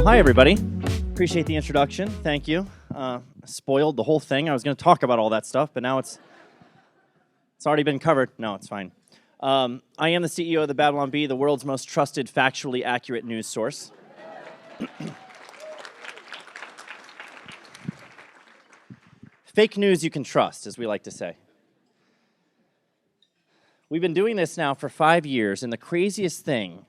hi, everybody. Appreciate the introduction. Thank you. Spoiled the whole thing. I was going to talk about all that stuff, but now it's already been covered. No, it's fine. I am the CEO of the Babylon Bee, the world's most trusted, factually accurate news source. Fake news you can trust, as we like to say. We've been doing this now for 5 years, and the craziest thing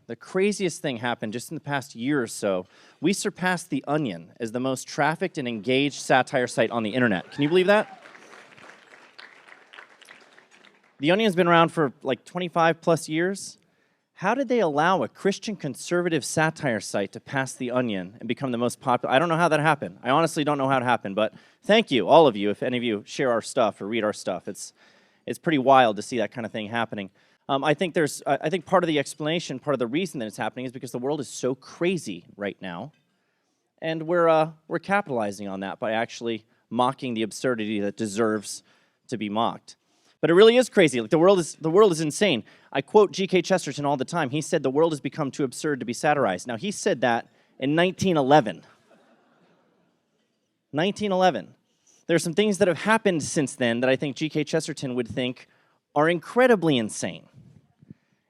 happened just in the past year or so. We surpassed The Onion as the most trafficked and engaged satire site on the internet. Can you believe that? The Onion's been around for like 25 plus years. How did they allow a Christian conservative satire site to pass The Onion and become the most popular? I don't know how that happened. I honestly don't know how it happened, but thank you, all of you, if any of you share our stuff or read our stuff. It's pretty wild to see that kind of thing happening. I think part of the explanation, part of the reason that it's happening is because the world is so crazy right now, and we're capitalizing on that by actually mocking the absurdity that deserves to be mocked. But it really is crazy. Like the world is insane. I quote G.K. Chesterton all the time. He said the world has become too absurd to be satirized. Now he said that in 1911. 1911. There are some things that have happened since then that I think G.K. Chesterton would think are incredibly insane.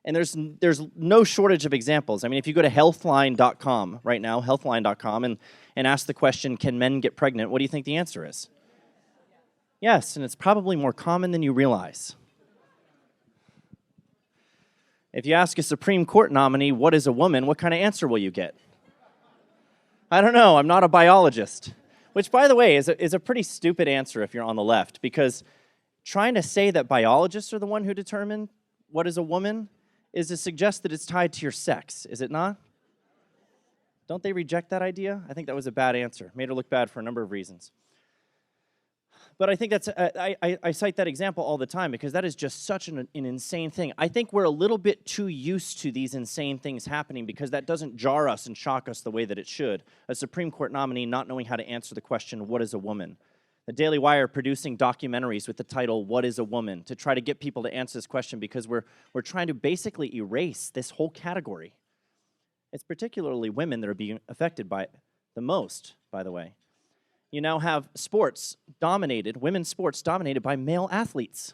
And there's no shortage of examples. I mean, if you go to healthline.com right now, healthline.com, and ask the question, can men get pregnant, what do you think the answer is? Yes, and it's probably more common than you realize. If you ask a Supreme Court nominee, what is a woman, what kind of answer will you get? I don't know, I'm not a biologist. Which, by the way, is a pretty stupid answer if you're on the left, because trying to say that biologists are the one who determine what is a woman is to suggest that it's tied to your sex, is it not? Don't they reject that idea? I think that was a bad answer. Made her look bad for a number of reasons. But I think that's, I cite that example all the time because that is just such an insane thing. I think we're a little bit too used to these insane things happening because that doesn't jar us and shock us the way that it should. A Supreme Court nominee not knowing how to answer the question, what is a woman? The Daily Wire producing documentaries with the title, What is a Woman? To try to get people to answer this question because we're trying to basically erase this whole category. It's particularly women that are being affected by it the most, by the way. You now have women's sports dominated by male athletes.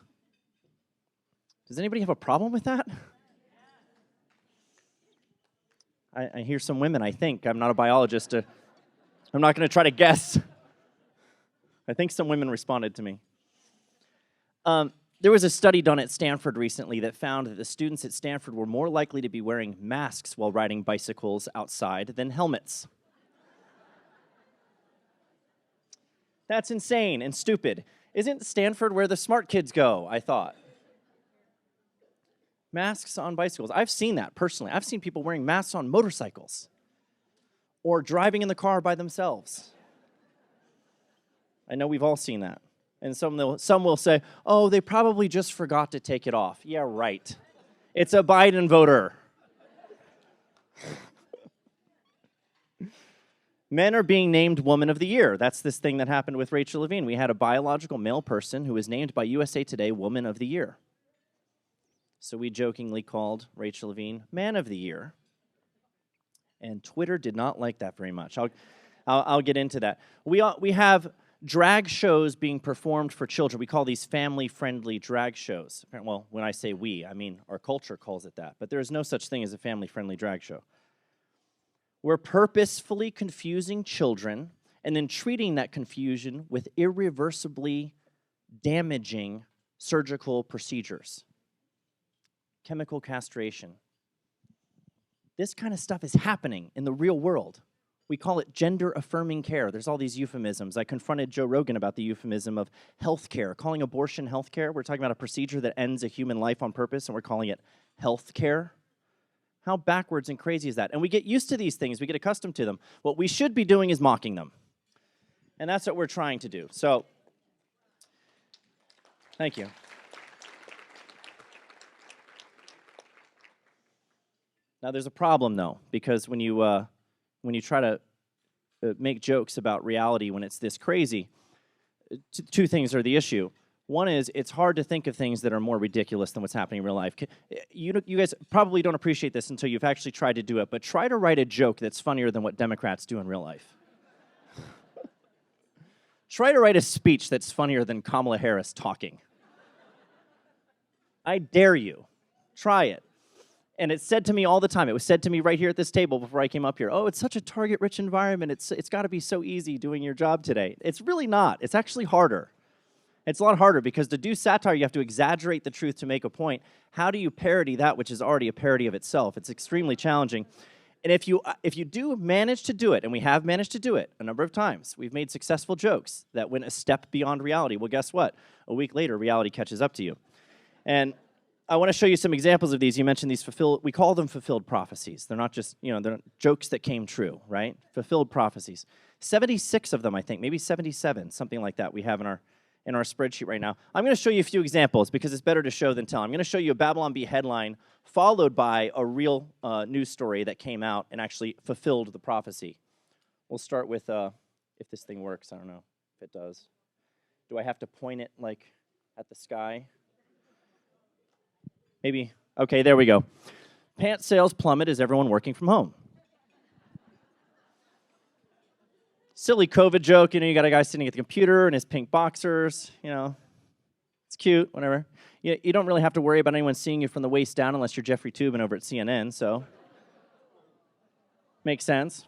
Does anybody have a problem with that? I hear some women, I think. I'm not a biologist. I'm not going to try to guess. I think some women responded to me. There was a study done at Stanford recently that found that the students at Stanford were more likely to be wearing masks while riding bicycles outside than helmets. That's insane and stupid. Isn't Stanford where the smart kids go, I thought? Masks on bicycles. I've seen that personally. I've seen people wearing masks on motorcycles or driving in the car by themselves. I know we've all seen that. And some will say, oh, they probably just forgot to take it off. Yeah, right. It's a Biden voter. Men are being named Woman of the Year. That's this thing that happened with Rachel Levine. We had a biological male person who was named by USA Today Woman of the Year. So we jokingly called Rachel Levine Man of the Year. And Twitter did not like that very much. I'll get into that. We have drag shows being performed for children. We call these family-friendly drag shows. Well, when I say we, I mean our culture calls it that. But there is no such thing as a family-friendly drag show. We're purposefully confusing children and then treating that confusion with irreversibly damaging surgical procedures. Chemical castration. This kind of stuff is happening in the real world. We call it gender-affirming care. There's all these euphemisms. I confronted Joe Rogan about the euphemism of health care. Calling abortion health care, we're talking about a procedure that ends a human life on purpose, and we're calling it health care. How backwards and crazy is that? And we get used to these things. We get accustomed to them. What we should be doing is mocking them. And that's what we're trying to do. So, thank you. Now, there's a problem, though, because when you try to make jokes about reality when it's this crazy, two things are the issue. One is, it's hard to think of things that are more ridiculous than what's happening in real life. You guys probably don't appreciate this until you've actually tried to do it, but try to write a joke that's funnier than what Democrats do in real life. Try to write a speech that's funnier than Kamala Harris talking. I dare you. Try it. And it's said to me all the time. It was said to me right here at this table before I came up here. Oh, it's such a target-rich environment. It's got to be so easy doing your job today. It's really not. It's actually harder. It's a lot harder because to do satire, you have to exaggerate the truth to make a point. How do you parody that which is already a parody of itself? It's extremely challenging. And if you do manage to do it, and we have managed to do it a number of times, we've made successful jokes that went a step beyond reality. Well, guess what? A week later, reality catches up to you. And I want to show you some examples of these. You mentioned these we call them fulfilled prophecies. They're not just, they're not jokes that came true, right? Fulfilled prophecies. 76 of them, I think, maybe 77, something like that we have in our spreadsheet right now. I'm going to show you a few examples because it's better to show than tell. I'm going to show you a Babylon Bee headline followed by a real news story that came out and actually fulfilled the prophecy. We'll start with, if this thing works, I don't know if it does. Do I have to point it like at the sky? Maybe. Okay, there we go. Pants sales plummet as everyone working from home. Silly COVID joke, you got a guy sitting at the computer in his pink boxers, it's cute, whatever. You don't really have to worry about anyone seeing you from the waist down unless you're Jeffrey Toobin over at CNN, so makes sense.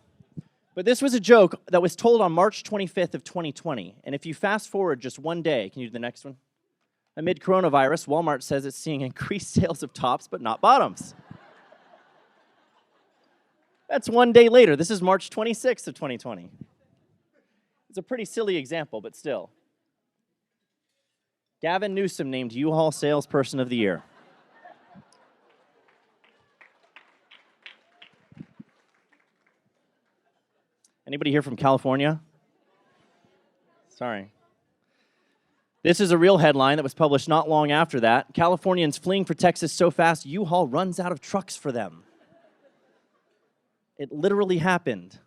But this was a joke that was told on March 25th of 2020, and if you fast forward just one day, can you do the next one? Amid coronavirus, Walmart says it's seeing increased sales of tops but not bottoms. That's one day later. This is March 26th of 2020. It's a pretty silly example, but still. Gavin Newsom named U-Haul Salesperson of the Year. Anybody here from California? Sorry. This is a real headline that was published not long after that. Californians fleeing for Texas so fast, U-Haul runs out of trucks for them. It literally happened.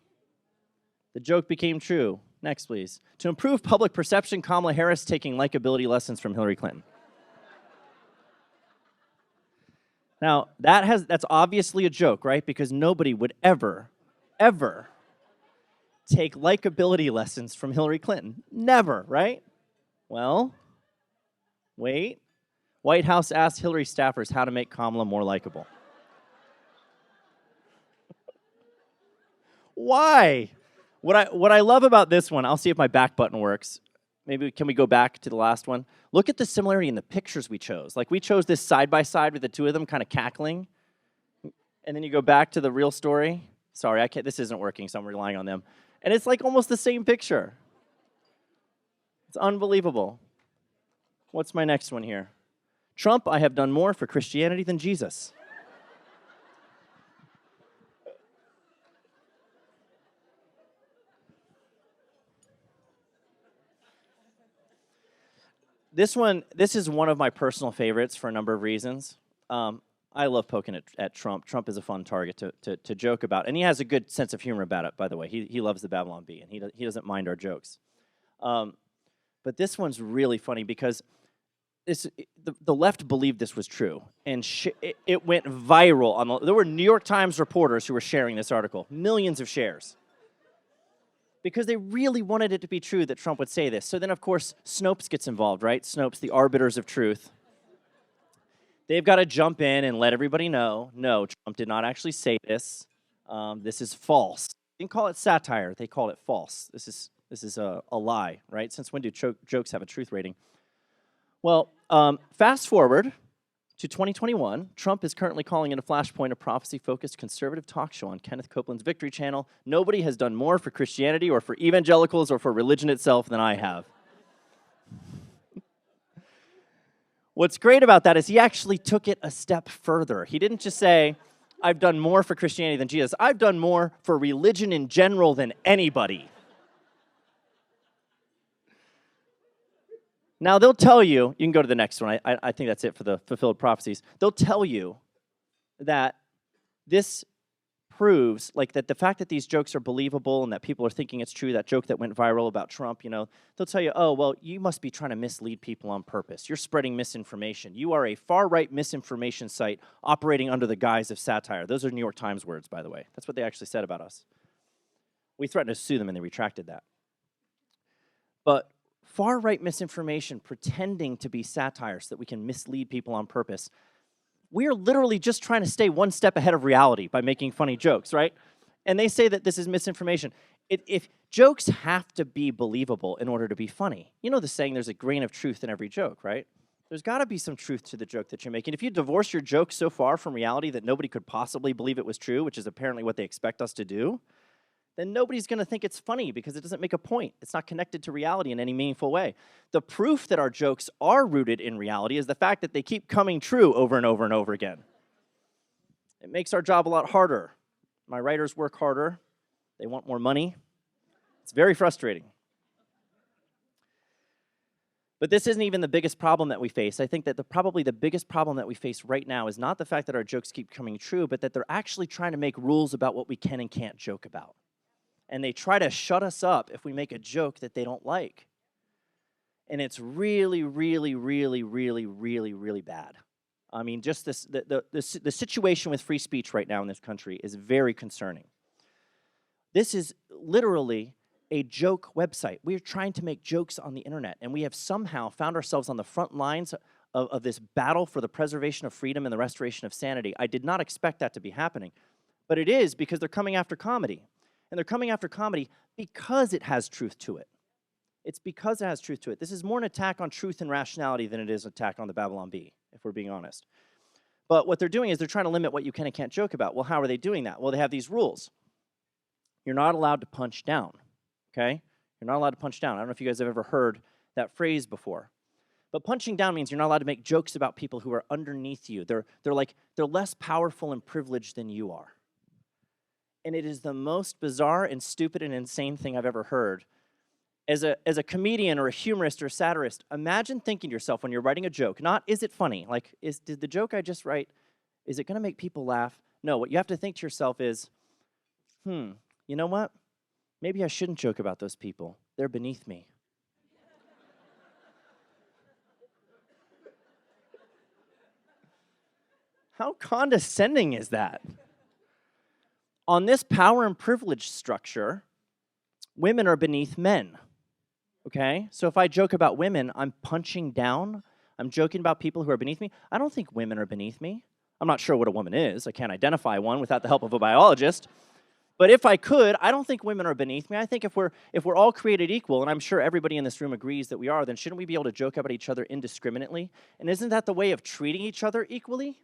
The joke became true. Next, please. To improve public perception, Kamala Harris taking likability lessons from Hillary Clinton. Now, that's obviously a joke, right? Because nobody would ever take likability lessons from Hillary Clinton. Never, right? Well, wait. White House asked Hillary staffers how to make Kamala more likable. Why? What I love about this one, I'll see if my back button works. Maybe can we go back to the last one? Look at the similarity in the pictures we chose. Like we chose this side by side with the two of them kind of cackling. And then you go back to the real story. Sorry, this isn't working, so I'm relying on them. And it's like almost the same picture. It's unbelievable. What's my next one here? Trump, I have done more for Christianity than Jesus. This is one of my personal favorites for a number of reasons. I love poking at Trump. Trump is a fun target to joke about. And he has a good sense of humor about it, by the way. He loves the Babylon Bee, and he doesn't mind our jokes. But this one's really funny because the left believed this was true, and it went viral. There were New York Times reporters who were sharing this article, millions of shares, because they really wanted it to be true that Trump would say this. So then, of course, Snopes gets involved, right? Snopes, the arbiters of truth. They've got to jump in and let everybody know, no, Trump did not actually say this. This is false. They didn't call it satire. They call it false. This is a lie, right? Since when do jokes have a truth rating? Well, fast forward to 2021. Trump is currently calling it a flashpoint, a prophecy-focused conservative talk show on Kenneth Copeland's Victory Channel. Nobody has done more for Christianity or for evangelicals or for religion itself than I have. What's great about that is he actually took it a step further. He didn't just say, I've done more for Christianity than Jesus. I've done more for religion in general than anybody. Now, they'll tell you, you can go to the next one. I think that's it for the fulfilled prophecies. They'll tell you that this proves, like, that the fact that these jokes are believable and that people are thinking it's true, that joke that went viral about Trump, you know, they'll tell you, oh, well, you must be trying to mislead people on purpose. You're spreading misinformation. You are a far-right misinformation site operating under the guise of satire. Those are New York Times words, by the way. That's what they actually said about us. We threatened to sue them, and they retracted that. But far-right misinformation pretending to be satire so that we can mislead people on purpose, we are literally just trying to stay one step ahead of reality by making funny jokes, right? And they say that this is misinformation. If jokes have to be believable in order to be funny, you know the saying, there's a grain of truth in every joke, right? There's got to be some truth to the joke that you're making. If you divorce your joke so far from reality that nobody could possibly believe it was true, which is apparently what they expect us to do, then nobody's going to think it's funny because it doesn't make a point. It's not connected to reality in any meaningful way. The proof that our jokes are rooted in reality is the fact that they keep coming true over and over and over again. It makes our job a lot harder. My writers work harder. They want more money. It's very frustrating. But this isn't even the biggest problem that we face. I think that probably the biggest problem that we face right now is not the fact that our jokes keep coming true, but that they're actually trying to make rules about what we can and can't joke about. And they try to shut us up if we make a joke that they don't like. And it's really, really, really, really, really, really bad. I mean, just the situation with free speech right now in this country is very concerning. This is literally a joke website. We are trying to make jokes on the internet, and we have somehow found ourselves on the front lines of this battle for the preservation of freedom and the restoration of sanity. I did not expect that to be happening, but it is because they're coming after comedy. And they're coming after comedy because it has truth to it. It's because it has truth to it. This is more an attack on truth and rationality than it is an attack on the Babylon Bee, if we're being honest. But what they're doing is they're trying to limit what you can and can't joke about. Well, how are they doing that? Well, they have these rules. You're not allowed to punch down, okay? You're not allowed to punch down. I don't know if you guys have ever heard that phrase before. But punching down means you're not allowed to make jokes about people who are underneath you. They're less powerful and privileged than you are. And it is the most bizarre and stupid and insane thing I've ever heard. As a comedian or a humorist or a satirist, imagine thinking to yourself when you're writing a joke, not is it funny? Like, did the joke I just write, is it going to make people laugh? No, what you have to think to yourself is, you know what? Maybe I shouldn't joke about those people. They're beneath me. How condescending is that? On this power and privilege structure, women are beneath men, okay? So if I joke about women, I'm punching down. I'm joking about people who are beneath me. I don't think women are beneath me. I'm not sure what a woman is. I can't identify one without the help of a biologist. But if I could, I don't think women are beneath me. I think if we're all created equal, and I'm sure everybody in this room agrees that we are, then shouldn't we be able to joke about each other indiscriminately? And isn't that the way of treating each other equally?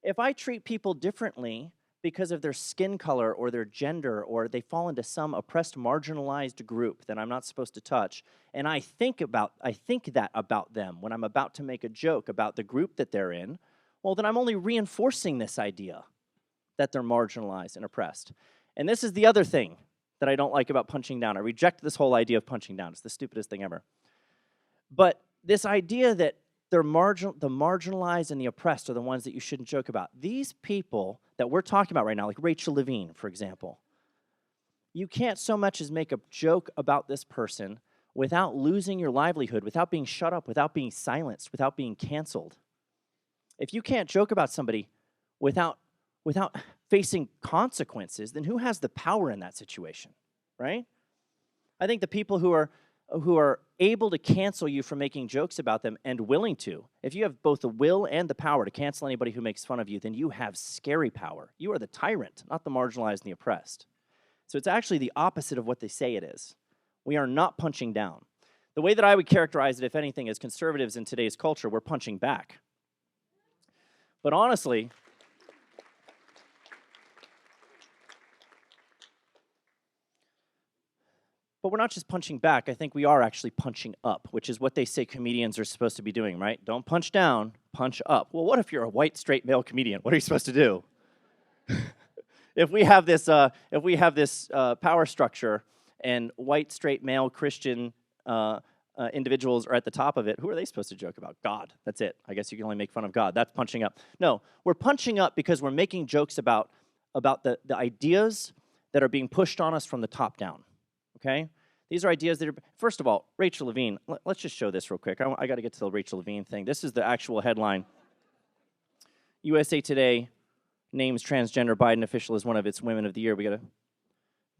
If I treat people differently because of their skin color or their gender, or they fall into some oppressed, marginalized group that I'm not supposed to touch, and I think that about them when I'm about to make a joke about the group that they're in, well, then I'm only reinforcing this idea that they're marginalized and oppressed. And this is the other thing that I don't like about punching down. I reject this whole idea of punching down. It's the stupidest thing ever. But this idea that the marginalized and the oppressed are the ones that you shouldn't joke about. These people that we're talking about right now, like Rachel Levine, for example, you can't so much as make a joke about this person without losing your livelihood, without being shut up, without being silenced, without being canceled. If you can't joke about somebody without facing consequences, then who has the power in that situation, right? I think the people who are able to cancel you from making jokes about them and willing to, if you have both the will and the power to cancel anybody who makes fun of you, then you have scary power. You are the tyrant, not the marginalized and the oppressed. So it's actually the opposite of what they say it is. We are not punching down. The way that I would characterize it, if anything, as conservatives in today's culture, we're punching back. But honestly, but we're not just punching back. I think we are actually punching up, which is what they say comedians are supposed to be doing, right? Don't punch down, punch up. Well, what if you're a white, straight male comedian? What are you supposed to do? If we have this power structure and white, straight male Christian individuals are at the top of it, who are they supposed to joke about? God. That's it. I guess you can only make fun of God. That's punching up. No, we're punching up because we're making jokes about about the ideas that are being pushed on us from the top down, okay? These are ideas that are, first of all, Rachel Levine, let's just show this real quick. I got to get to the Rachel Levine thing. This is the actual headline. USA Today names transgender Biden official as one of its Women of the Year. We got a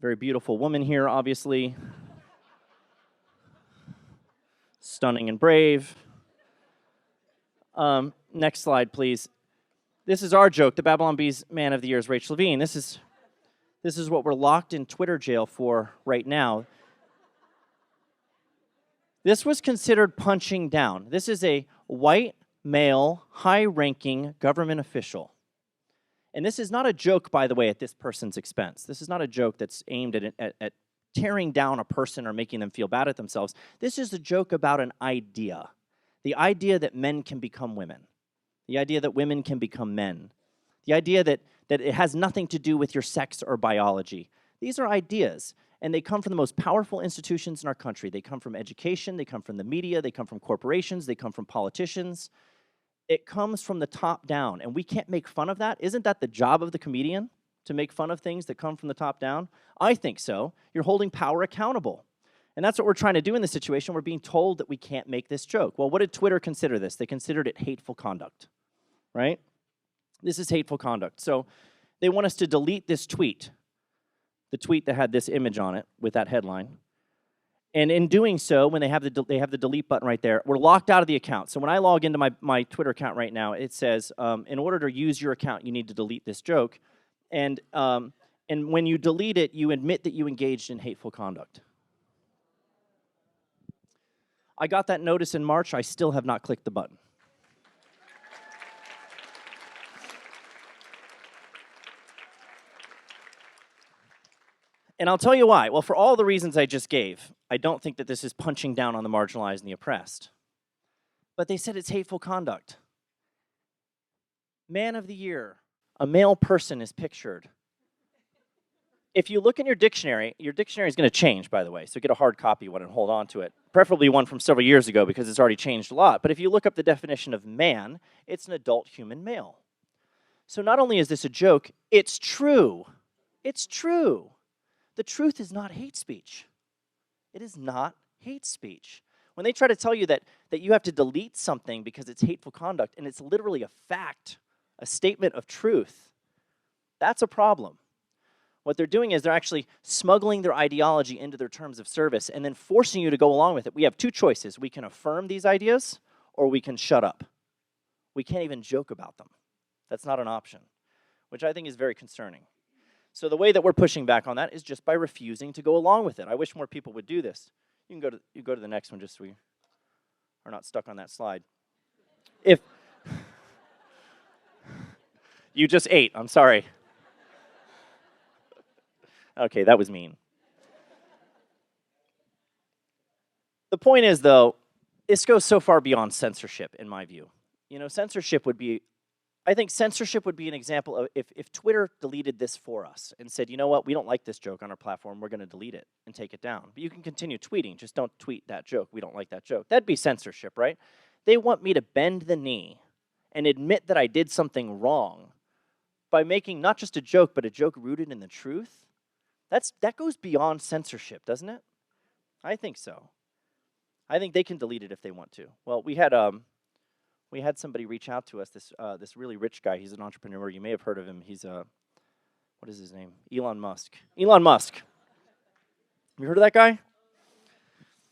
very beautiful woman here, obviously. Stunning and brave. Next slide, please. This is our joke. The Babylon Bee's Man of the Year is Rachel Levine. This is what we're locked in Twitter jail for right now. This was considered punching down. This is a white, male, high-ranking government official. And this is not a joke, by the way, at this person's expense. This is not a joke that's aimed at tearing down a person or making them feel bad at themselves. This is a joke about an idea. The idea that men can become women. The idea that women can become men. The idea that it has nothing to do with your sex or biology. These are ideas, and they come from the most powerful institutions in our country. They come from education, they come from the media, they come from corporations, they come from politicians. It comes from the top down, and we can't make fun of that. Isn't that the job of the comedian, to make fun of things that come from the top down? I think so. You're holding power accountable. And that's what we're trying to do in this situation. We're being told that we can't make this joke. Well, what did Twitter consider this? They considered it hateful conduct, right? This is hateful conduct. So they want us to delete this tweet, the tweet that had this image on it with that headline. And in doing so, when they have the delete button right there, we're locked out of the account. So when I log into my Twitter account right now, it says, in order to use your account, you need to delete this joke. And when you delete it, you admit that you engaged in hateful conduct. I got that notice in March. I still have not clicked the button. And I'll tell you why. Well, for all the reasons I just gave, I don't think that this is punching down on the marginalized and the oppressed. But they said it's hateful conduct. Man of the Year, a male person is pictured. If you look in your dictionary is going to change, by the way, so get a hard copy one and hold on to it. Preferably one from several years ago because it's already changed a lot. But if you look up the definition of man, it's an adult human male. So not only is this a joke, it's true. It's true. The truth is not hate speech. It is not hate speech. When they try to tell you that you have to delete something because it's hateful conduct, and it's literally a fact, a statement of truth, that's a problem. What they're doing is they're actually smuggling their ideology into their terms of service and then forcing you to go along with it. We have two choices. We can affirm these ideas, or we can shut up. We can't even joke about them. That's not an option, which I think is very concerning. So the way that we're pushing back on that is just by refusing to go along with it. I wish more people would do this. You can go to the next one just so we are not stuck on that slide. If you just ate, I'm sorry. Okay, that was mean. The point is, though, this goes so far beyond censorship, in my view. You know, I think censorship would be an example of if Twitter deleted this for us and said, you know what, we don't like this joke on our platform, we're going to delete it and take it down. But you can continue tweeting, just don't tweet that joke, we don't like that joke. That'd be censorship, right? They want me to bend the knee and admit that I did something wrong by making not just a joke, but a joke rooted in the truth. That goes beyond censorship, doesn't it? I think so. I think they can delete it if they want to. Well, we had somebody reach out to us, this really rich guy. He's an entrepreneur. You may have heard of him. He's what is his name? Elon Musk. Elon Musk. Have you heard of that guy?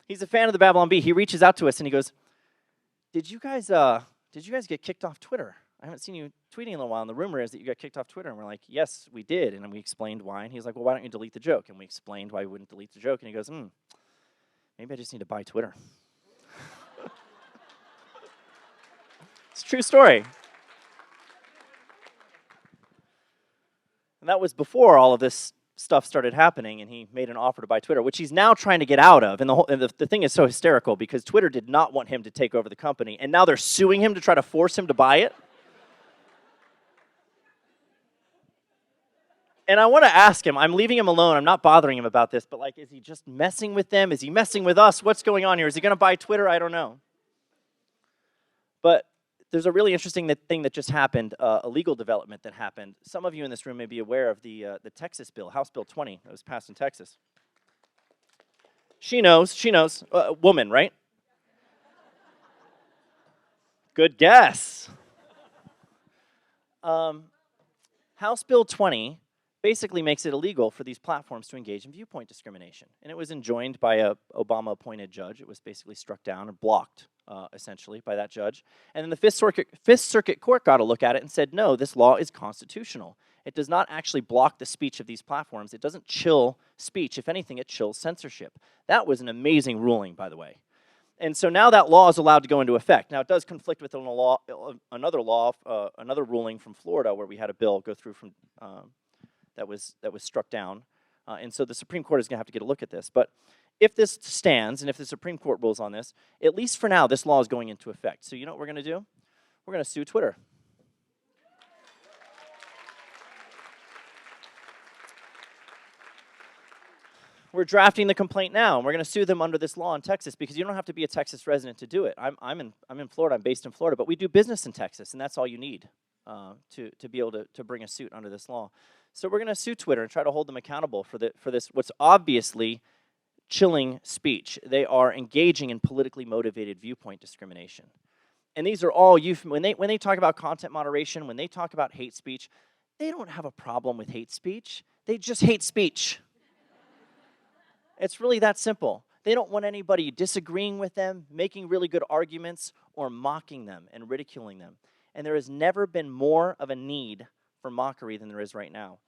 He's a fan of the Babylon Bee. He reaches out to us and he goes, Did you guys get kicked off Twitter? I haven't seen you tweeting in a little while, and the rumor is that you got kicked off Twitter. And we're like, yes, we did. And then we explained why. And he's like, well, why don't you delete the joke? And we explained why we wouldn't delete the joke. And he goes, maybe I just need to buy Twitter. It's a true story. And that was before all of this stuff started happening, and he made an offer to buy Twitter, which he's now trying to get out of. And the thing is so hysterical because Twitter did not want him to take over the company, and now they're suing him to try to force him to buy it. And I want to ask him, I'm leaving him alone, I'm not bothering him about this, but like, is he just messing with them? Is he messing with us? What's going on here? Is he going to buy Twitter? I don't know. But there's a really interesting thing that just happened, a legal development that happened. Some of you in this room may be aware of the Texas bill, House Bill 20, that was passed in Texas. She knows. Woman, right? Good guess. House Bill 20 basically makes it illegal for these platforms to engage in viewpoint discrimination. And it was enjoined by a Obama-appointed judge. It was basically struck down or blocked, essentially, by that judge. And then the Fifth Circuit Court got a look at it and said, no, this law is constitutional. It does not actually block the speech of these platforms. It doesn't chill speech. If anything, it chills censorship. That was an amazing ruling, by the way. And so now that law is allowed to go into effect. Now, it does conflict with another ruling from Florida where we had a bill go through from that was struck down. And so the Supreme Court is going to have to get a look at this. But if this stands, and if the Supreme Court rules on this, at least for now, this law is going into effect. So you know what we're going to do? We're going to sue Twitter. We're drafting the complaint now, and we're going to sue them under this law in Texas because you don't have to be a Texas resident to do it. I'm in Florida. I'm based in Florida, but we do business in Texas, and that's all you need to be able to bring a suit under this law. So we're going to sue Twitter and try to hold them accountable for this what's obviously chilling speech. They are engaging in politically motivated viewpoint discrimination, and these are all when they talk about content moderation, when they talk about hate speech, they don't have a problem with hate speech. They just hate speech. It's really that simple. They don't want anybody disagreeing with them, making really good arguments, or mocking them and ridiculing them. And there has never been more of a need for mockery than there is right now.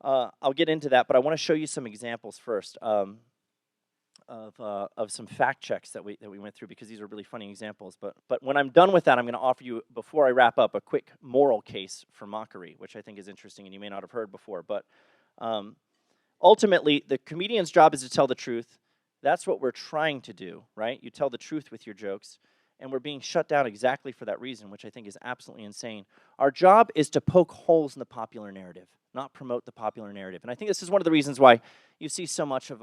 I'll get into that, but I want to show you some examples first of some fact checks that we went through because these are really funny examples. But when I'm done with that, I'm going to offer you, before I wrap up, a quick moral case for mockery, which I think is interesting and you may not have heard before. But ultimately, the comedian's job is to tell the truth. That's what we're trying to do, right? You tell the truth with your jokes, and we're being shut down exactly for that reason, which I think is absolutely insane. Our job is to poke holes in the popular narrative, not promote the popular narrative. And I think this is one of the reasons why you see so much of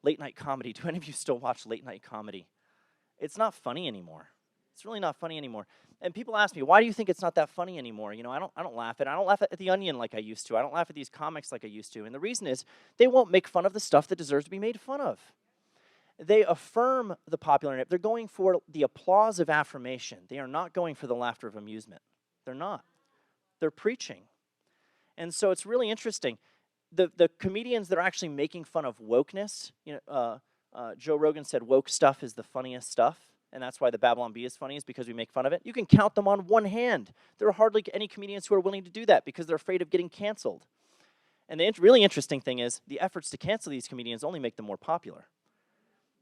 late-night comedy. Do any of you still watch late-night comedy? It's not funny anymore. It's really not funny anymore. And people ask me, why do you think it's not that funny anymore? You know, I don't laugh at it. I don't laugh at The Onion like I used to. I don't laugh at these comics like I used to. And the reason is they won't make fun of the stuff that deserves to be made fun of. They affirm the popular narrative. They're going for the applause of affirmation. They are not going for the laughter of amusement. They're not. They're preaching. And so it's really interesting. The comedians that are actually making fun of wokeness, you know, Joe Rogan said woke stuff is the funniest stuff. And that's why the Babylon Bee is funny, is because we make fun of it. You can count them on one hand. There are hardly any comedians who are willing to do that because they're afraid of getting canceled. And the really interesting thing is the efforts to cancel these comedians only make them more popular.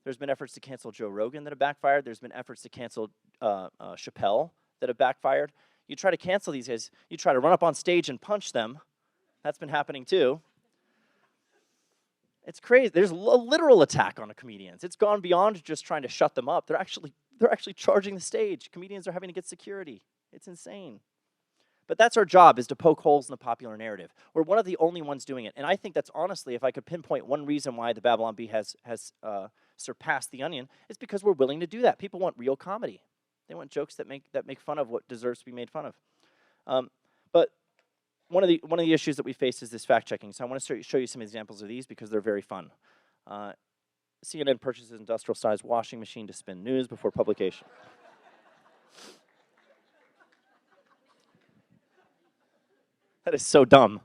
There's been efforts to cancel Joe Rogan that have backfired. There's been efforts to cancel Chappelle that have backfired. You try to cancel these guys. You try to run up on stage and punch them. That's been happening too. It's crazy. There's a literal attack on the comedians. It's gone beyond just trying to shut them up. They're actually charging the stage. Comedians are having to get security. It's insane. But that's our job, is to poke holes in the popular narrative. We're one of the only ones doing it. And I think that's honestly, if I could pinpoint one reason why the Babylon Bee has surpassed The Onion, it's because we're willing to do that. People want real comedy. They want jokes that make fun of what deserves to be made fun of. But one of the issues that we face is this fact checking. So I want to show you some examples of these because they're very fun. CNN purchases industrial-sized washing machine to spin news before publication. That is so dumb.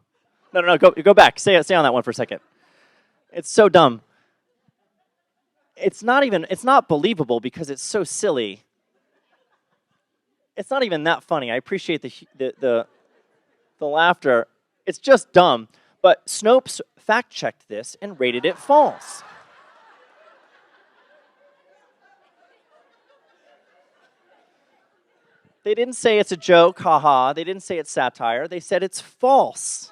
No, go back. Stay on that one for a second. It's so dumb. It's not believable because it's so silly. It's not even that funny. I appreciate the laughter. It's just dumb. But Snopes fact-checked this and rated it false. They didn't say it's a joke, haha. They didn't say it's satire. They said it's false.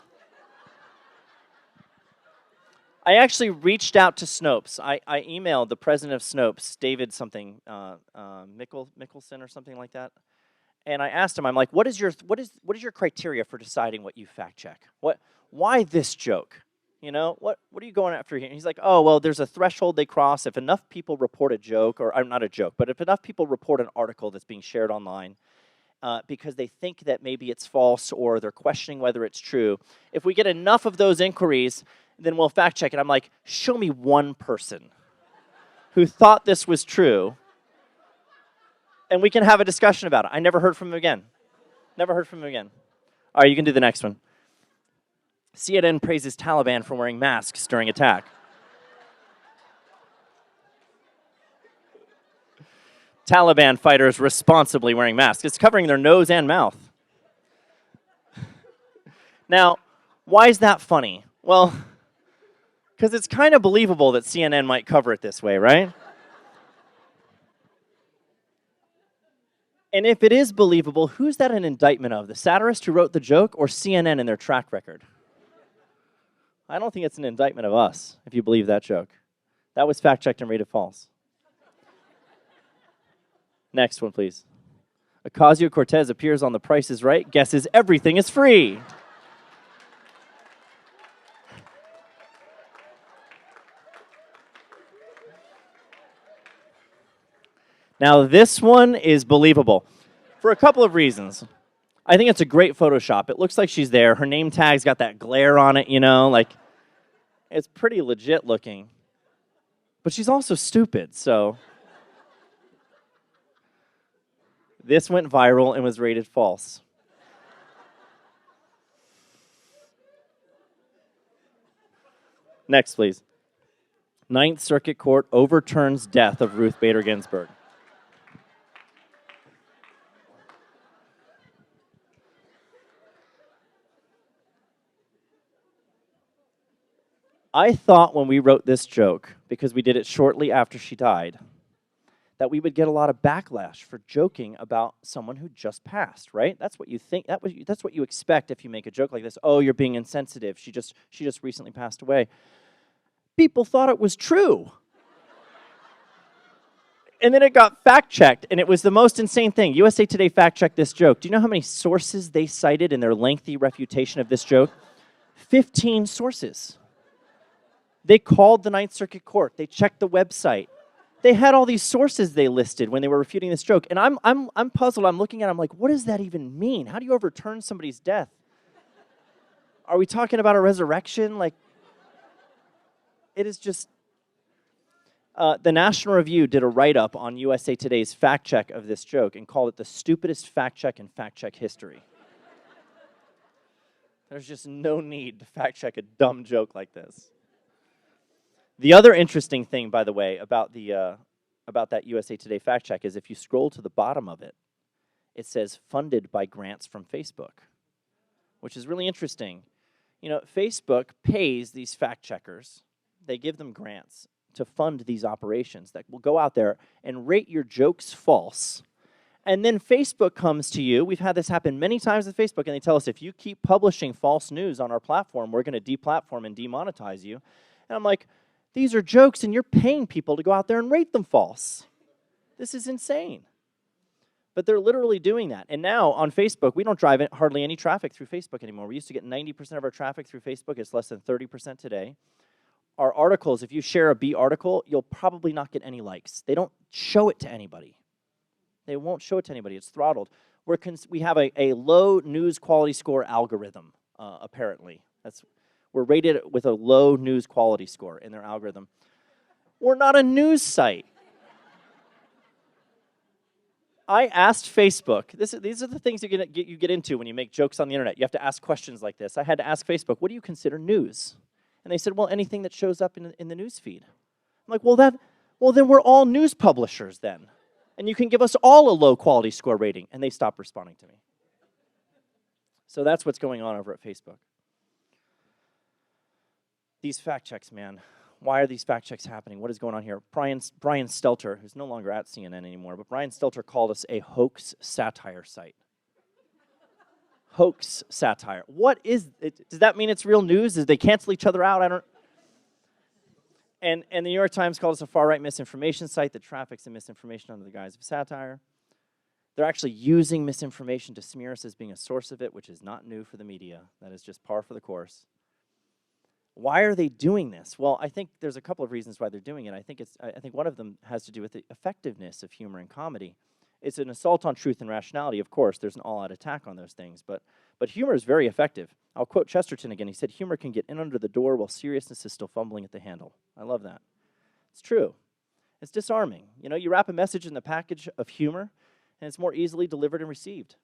I actually reached out to Snopes. I emailed the president of Snopes, David something, Mickelson or something like that. And I asked him, I'm like, what is your criteria for deciding what you fact check? Why this joke? You know, what are you going after here? And he's like, oh, well, there's a threshold they cross. If enough people report a joke, or not a joke, but if enough people report an article that's being shared online because they think that maybe it's false or they're questioning whether it's true, if we get enough of those inquiries, then we'll fact check it. I'm like, show me one person who thought this was true, and we can have a discussion about it. I never heard from him again. Never heard from him again. All right, you can do the next one. CNN praises Taliban for wearing masks during attack. Taliban fighters responsibly wearing masks. It's covering their nose and mouth. Now, why is that funny? Well, because it's kind of believable that CNN might cover it this way, right? And if it is believable, who's that an indictment of? The satirist who wrote the joke or CNN and their track record? I don't think it's an indictment of us, if you believe that joke. That was fact-checked and rated false. Next one, please. Ocasio-Cortez appears on The Price is Right, guesses everything is free. Now, this one is believable for a couple of reasons. I think it's a great Photoshop. It looks like she's there. Her name tag's got that glare on it, you know, like it's pretty legit looking. But she's also stupid, so this went viral and was rated false. Next, please. Ninth Circuit Court overturns death of Ruth Bader Ginsburg. I thought when we wrote this joke, because we did it shortly after she died, that we would get a lot of backlash for joking about someone who just passed, right? That's what you think. That's what you expect if you make a joke like this. Oh, you're being insensitive. She just recently passed away. People thought it was true. And then it got fact-checked, and it was the most insane thing. USA Today fact-checked this joke. Do you know how many sources they cited in their lengthy refutation of this joke? 15 sources. They called the Ninth Circuit Court. They checked the website. They had all these sources they listed when they were refuting this joke. And I'm puzzled. I'm looking at it. I'm like, what does that even mean? How do you overturn somebody's death? Are we talking about a resurrection? Like, it is just... the National Review did a write-up on USA Today's fact-check of this joke and called it the stupidest fact-check in fact-check history. There's just no need to fact-check a dumb joke like this. The other interesting thing, by the way, about that USA Today fact check is if you scroll to the bottom of it, it says funded by grants from Facebook, which is really interesting. You know, Facebook pays these fact checkers. They give them grants to fund these operations that will go out there and rate your jokes false. And then Facebook comes to you. We've had this happen many times with Facebook, and they tell us, if you keep publishing false news on our platform, we're going to deplatform and demonetize you. And I'm like, these are jokes, and you're paying people to go out there and rate them false. This is insane. But they're literally doing that. And now on Facebook, we don't drive hardly any traffic through Facebook anymore. We used to get 90% of our traffic through Facebook. It's less than 30% today. Our articles, if you share a B article, you'll probably not get any likes. They don't show it to anybody. They won't show it to anybody. It's throttled. We have a low news quality score algorithm, apparently. We're rated with a low news quality score in their algorithm. We're not a news site. I asked Facebook, these are the things you get into when you make jokes on the internet. You have to ask questions like this. I had to ask Facebook, what do you consider news? And they said, well, anything that shows up in the news feed. I'm like, well, then we're all news publishers then. And you can give us all a low quality score rating. And they stopped responding to me. So that's what's going on over at Facebook. These fact checks, man. Why are these fact checks happening? What is going on here? Brian Stelter, who's no longer at CNN anymore, but Brian Stelter called us a hoax satire site. Hoax satire. What is it? Does that mean it's real news? Did they cancel each other out? I don't. And the New York Times called us a far-right misinformation site that traffics in misinformation under the guise of satire. They're actually using misinformation to smear us as being a source of it, which is not new for the media. That is just par for the course. Why are they doing this? Well, I think there's a couple of reasons why they're doing it. I think one of them has to do with the effectiveness of humor and comedy. It's an assault on truth and rationality, of course. There's an all-out attack on those things, but humor is very effective. I'll quote Chesterton again. He said, "Humor can get in under the door while seriousness is still fumbling at the handle." I love that. It's true. It's disarming. You know, you wrap a message in the package of humor, and it's more easily delivered and received.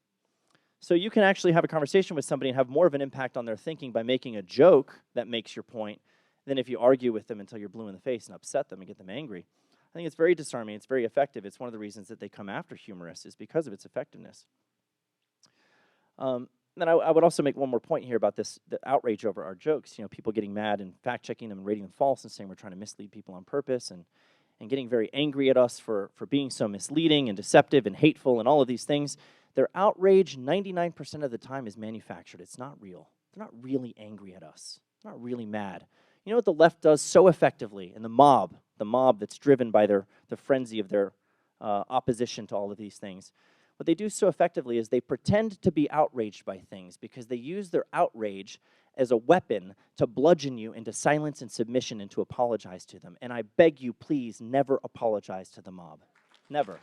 So you can actually have a conversation with somebody and have more of an impact on their thinking by making a joke that makes your point than if you argue with them until you're blue in the face and upset them and get them angry. I think it's very disarming. It's very effective. It's one of the reasons that they come after humorists is because of its effectiveness. Then I would also make one more point here about the outrage over our jokes. You know, people getting mad and fact-checking them and rating them false and saying we're trying to mislead people on purpose and getting very angry at us for being so misleading and deceptive and hateful and all of these things. Their outrage, 99% of the time, is manufactured. It's not real. They're not really angry at us. They're not really mad. You know what the left does so effectively, and the mob that's driven by the frenzy of their opposition to all of these things, what they do so effectively is they pretend to be outraged by things because they use their outrage as a weapon to bludgeon you into silence and submission and to apologize to them. And I beg you, please, never apologize to the mob. Never.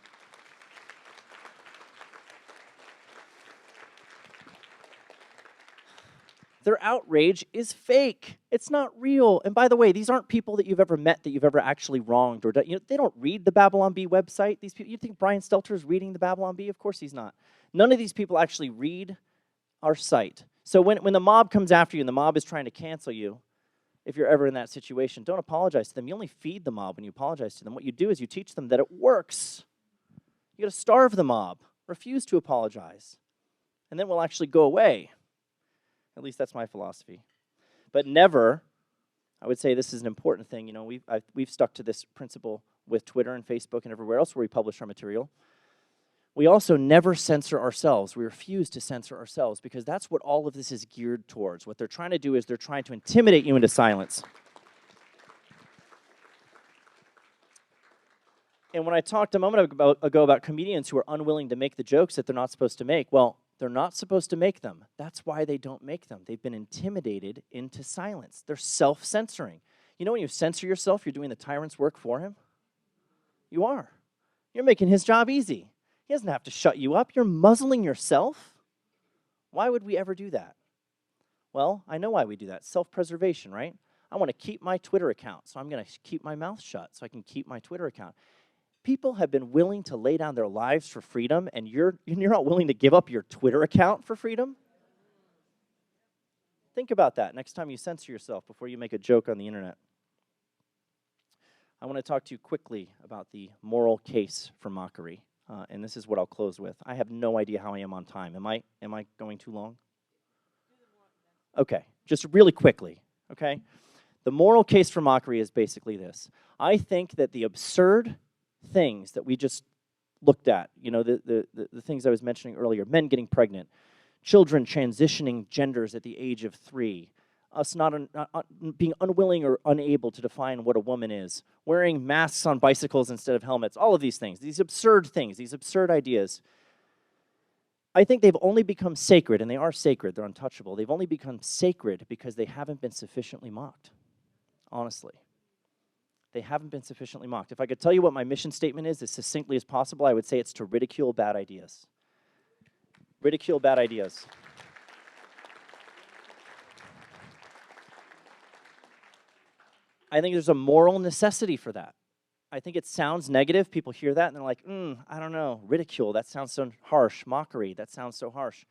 Their outrage is fake. It's not real. And by the way, these aren't people that you've ever met that you've ever actually wronged or done. You know, they don't read the Babylon Bee website. These people, you think Brian Stelter is reading the Babylon Bee? Of course he's not. None of these people actually read our site. So when the mob comes after you and the mob is trying to cancel you, if you're ever in that situation, don't apologize to them. You only feed the mob when you apologize to them. What you do is you teach them that it works. You got to starve the mob. Refuse to apologize. And then we'll actually go away. At least that's my philosophy. But never, I would say this is an important thing. You know, we've stuck to this principle with Twitter and Facebook and everywhere else where we publish our material. We also never censor ourselves. We refuse to censor ourselves because that's what all of this is geared towards. What they're trying to do is they're trying to intimidate you into silence. And when I talked a moment ago about comedians who are unwilling to make the jokes that they're not supposed to make, well, they're not supposed to make them. That's why they don't make them. They've been intimidated into silence. They're self-censoring. You know when you censor yourself, you're doing the tyrant's work for him? You are. You're making his job easy. He doesn't have to shut you up. You're muzzling yourself. Why would we ever do that? Well, I know why we do that. Self-preservation, right? I want to keep my Twitter account, so I'm going to keep my mouth shut so I can keep my Twitter account. People have been willing to lay down their lives for freedom, and you're not willing to give up your Twitter account for freedom? Think about that next time you censor yourself before you make a joke on the internet. I want to talk to you quickly about the moral case for mockery, and this is what I'll close with. I have no idea how I am on time. Am I going too long? Okay, just really quickly, okay? The moral case for mockery is basically this. I think that the absurd things that we just looked at, you know, the things I was mentioning earlier, men getting pregnant, children transitioning genders at the age of 3, us not being unwilling or unable to define what a woman is, wearing masks on bicycles instead of helmets, all of these things, these absurd ideas. I think they've only become sacred, and they are sacred, they're untouchable. They've only become sacred because they haven't been sufficiently mocked, honestly. They haven't been sufficiently mocked. If I could tell you what my mission statement is as succinctly as possible, I would say it's to ridicule bad ideas. Ridicule bad ideas. I think there's a moral necessity for that. I think it sounds negative. People hear that and they're like, I don't know, ridicule, that sounds so harsh. Mockery, that sounds so harsh.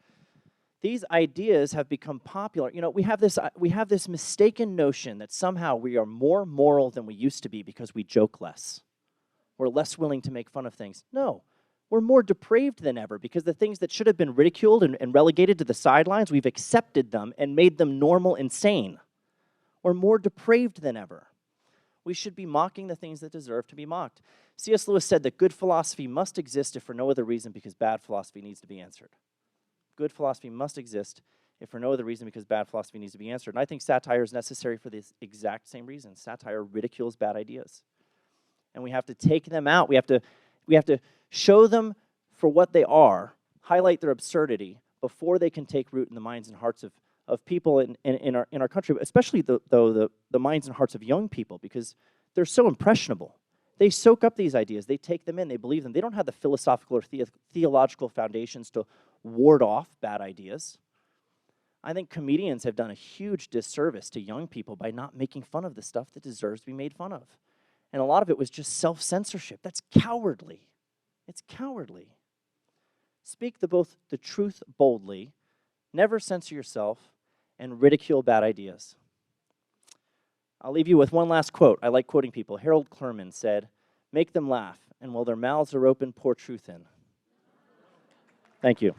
These ideas have become popular. You know, we have this mistaken notion that somehow we are more moral than we used to be because we joke less. We're less willing to make fun of things. No, we're more depraved than ever because the things that should have been ridiculed and relegated to the sidelines, we've accepted them and made them normal and sane. We're more depraved than ever. We should be mocking the things that deserve to be mocked. C.S. Lewis said that good philosophy must exist if for no other reason because bad philosophy needs to be answered. Good philosophy must exist if for no other reason because bad philosophy needs to be answered. And I think satire is necessary for this exact same reason. Satire ridicules bad ideas. And we have to take them out. We have to show them for what they are, highlight their absurdity before they can take root in the minds and hearts of people in our country, especially the minds and hearts of young people, because they're so impressionable. They soak up these ideas, they take them in, they believe them. They don't have the philosophical or theological foundations to ward off bad ideas. I think comedians have done a huge disservice to young people by not making fun of the stuff that deserves to be made fun of. And a lot of it was just self-censorship. That's cowardly. It's cowardly. Speak both the truth boldly, never censor yourself, and ridicule bad ideas. I'll leave you with one last quote. I like quoting people. Harold Clurman said, "Make them laugh, and while their mouths are open, pour truth in." Thank you.